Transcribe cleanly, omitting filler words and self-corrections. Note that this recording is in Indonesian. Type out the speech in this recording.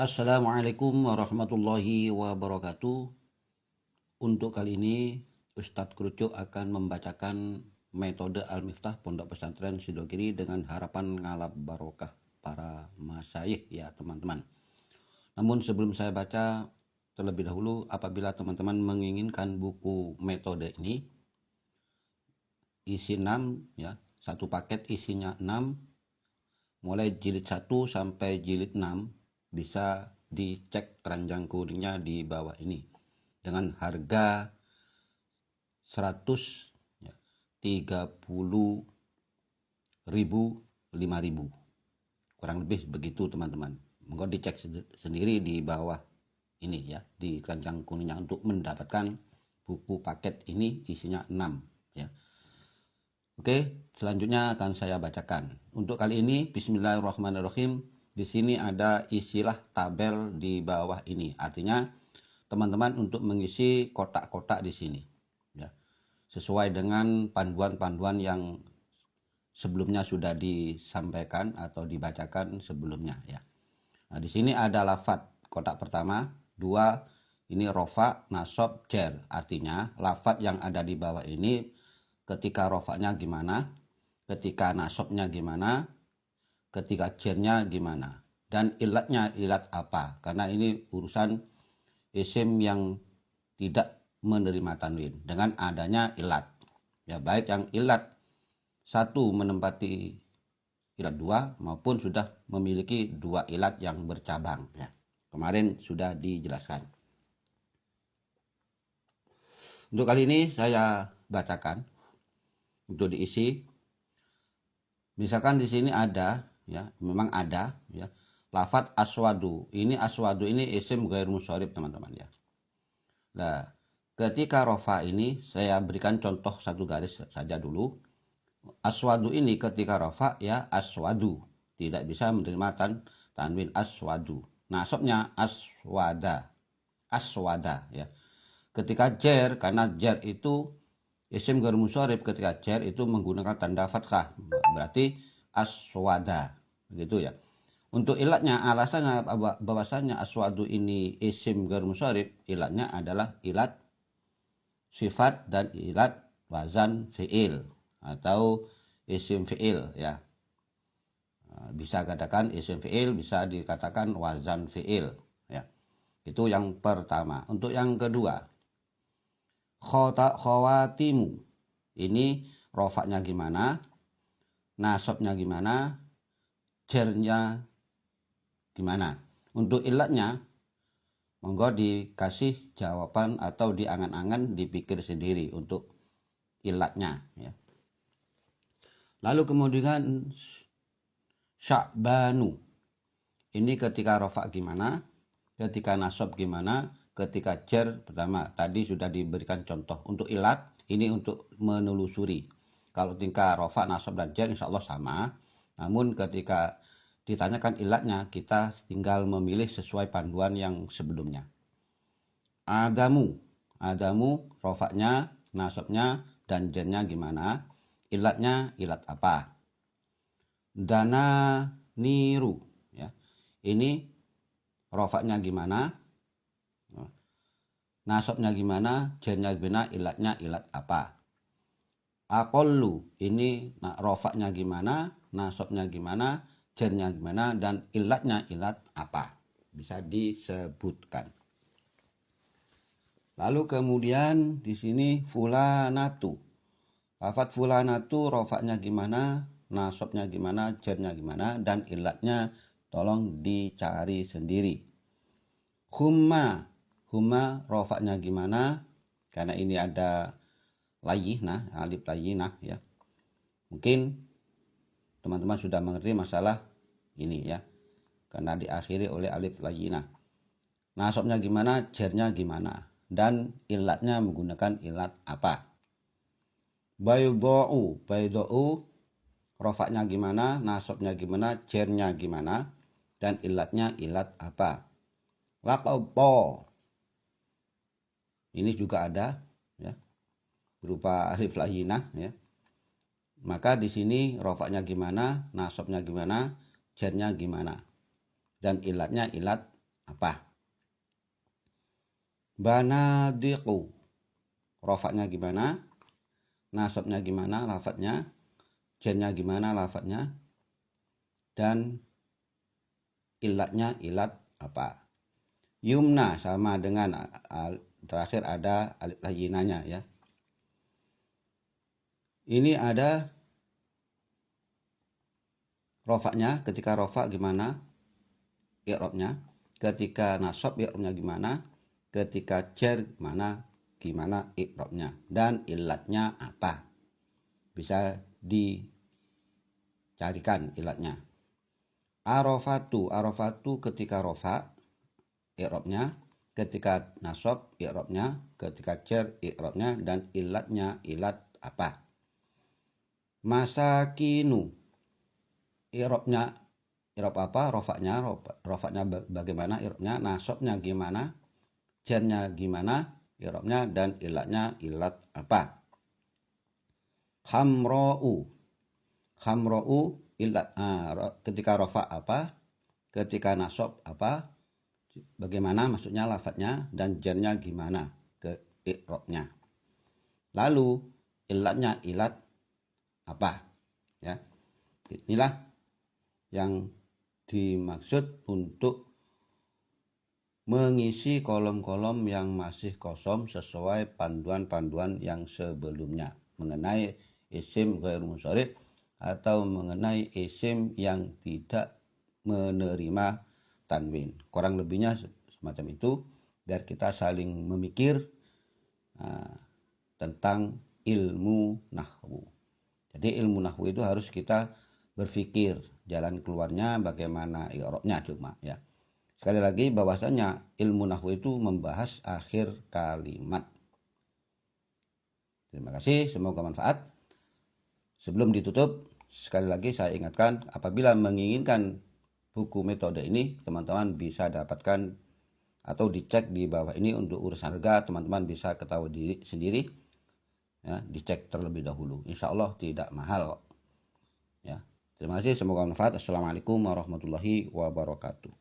Assalamualaikum warahmatullahi wabarakatuh. Untuk kali ini Ustadz Krucuk akan membacakan metode Al-Miftah Pondok Pesantren Sidogiri dengan harapan ngalap barokah para masyayikh ya teman-teman. Namun sebelum saya baca, terlebih dahulu apabila teman-teman menginginkan buku metode ini, isi 6 ya, satu paket isinya 6, mulai jilid 1 sampai jilid 6 bisa dicek keranjang kuningnya di bawah ini dengan harga 130.000 5.000, kurang lebih begitu teman-teman. Monggo dicek sendiri di bawah ini ya, di keranjang kuningnya untuk mendapatkan buku paket ini isinya 6 ya. Oke, selanjutnya akan saya bacakan. Untuk kali ini bismillahirrahmanirrahim. Di sini ada istilah tabel di bawah ini. Artinya teman-teman untuk mengisi kotak-kotak di sini ya. Sesuai dengan panduan-panduan yang sebelumnya sudah disampaikan atau dibacakan sebelumnya ya. Nah, di sini ada lafadz kotak pertama, 2 ini rofa, nasab, jer. Artinya lafadz yang ada di bawah ini ketika rofaknya gimana, ketika nasabnya gimana, ketika jernya gimana, dan ilatnya ilat apa. Karena ini urusan isim yang tidak menerima tanwin dengan adanya ilat ya, baik yang ilat 1 menempati ilat 2 maupun sudah memiliki 2 ilat yang bercabang ya. Kemarin sudah dijelaskan. Untuk kali ini saya bacakan untuk diisi. Misalkan di sini ada ya, memang ada ya, lafadz aswadu. Ini aswadu ini isim ghair musyarif teman-teman ya. Nah, ketika rofa ini saya berikan contoh satu garis saja dulu. Aswadu ini ketika rofa ya aswadu, tidak bisa menerima tanwin aswadu. Nasabnya aswada, aswada ya. Ketika jer, karena jer itu isim ghair musyarif, ketika jer itu menggunakan tanda fathah, berarti aswada gitu ya. Untuk ilatnya, alasannya bahwasanya aswadu ini isim ghair musyarif, ilatnya adalah ilat sifat dan ilat wazan fi'il atau isim fi'il ya. Bisa katakan isim fi'il, bisa dikatakan wazan fi'il ya. Itu yang pertama. Untuk yang kedua, khawatimu. Ini rofaknya gimana, nasabnya gimana, jernya gimana. Untuk ilatnya monggo dikasih jawaban atau diangan-angan, dipikir sendiri untuk ilatnya ya. Lalu kemudian Sya'banu. Ini ketika rofa gimana, ketika nasab gimana, ketika jer pertama tadi sudah diberikan contoh. Untuk ilat ini untuk menelusuri. Kalau tingkah rofa, nasab dan jer insya Allah sama. Namun ketika ditanyakan ilatnya, kita tinggal memilih sesuai panduan yang sebelumnya. Adamu rofaknya, nasabnya dan jernya gimana, ilatnya ilat apa. Dana niru ya, ini rofaknya gimana, nasabnya gimana, jernya gimana, ilatnya ilat apa. Aqallu ini rofaknya gimana, nasabnya gimana, jernya gimana, dan ilatnya ilat apa, bisa disebutkan. Lalu kemudian di sini fulanatu. Lafadz fulanatu rofaknya gimana, nasabnya gimana, jernya gimana, dan ilatnya tolong dicari sendiri. Humma rofaknya gimana, karena ini ada layyinah, alif layyinah ya. Mungkin teman-teman sudah mengerti masalah ini ya, karena diakhiri oleh alif layyinah. Nasabnya gimana, jernya gimana, dan ilatnya menggunakan ilat apa. Bayda'u rofaknya gimana, nasabnya gimana, jernya gimana, dan ilatnya ilat apa. Laqabta ini juga ada ya, berupa alif layyinah ya. Maka di sini rofaknya gimana, nasabnya gimana, jernya gimana, dan ilatnya ilat apa? Banadiqu, rofaknya gimana, nasabnya gimana lafadznya, jennya gimana lafadznya, dan ilatnya ilat apa? Yumna sama dengan terakhir ada alif layyinanya ya. Ini ada rofaknya, ketika rofak gimana i'rabnya, ketika nasab i'rabnya gimana, ketika jar gimana i'rabnya, dan ilatnya apa, bisa dicarikan ilatnya. Arafatu ketika rofa i'rabnya, ketika nasab i'rabnya, ketika jar i'rabnya, dan ilatnya ilat apa. Masakinu, i'rabnya i'rab apa, rofaknya bagaimana i'rabnya, nasabnya gimana, jarnya gimana i'rabnya, dan ilatnya ilat apa. Hamra'u ilat, ketika rofa apa, ketika nasab apa, bagaimana maksudnya lafadznya, dan jarnya gimana ke i'rabnya. Lalu ilatnya ilat apa ya. Inilah yang dimaksud untuk mengisi kolom-kolom yang masih kosong sesuai panduan-panduan yang sebelumnya mengenai isim ghair munsharif atau mengenai isim yang tidak menerima tanwin. Kurang lebihnya semacam itu, biar kita saling memikir tentang ilmu nahwu. Jadi ilmu nahwu itu harus kita berpikir jalan keluarnya bagaimana i'rabnya cuma ya. Sekali lagi bahwasanya ilmu nahwu itu membahas akhir kalimat. Terima kasih, semoga manfaat. Sebelum ditutup, sekali lagi saya ingatkan, apabila menginginkan buku metode ini, teman-teman bisa dapatkan atau dicek di bawah ini. Untuk urusan harga, teman-teman bisa ketahui diri sendiri ya, dicek terlebih dahulu. Insya Allah tidak mahal ya. Terima kasih, semoga manfaat. Assalamualaikum warahmatullahi wabarakatuh.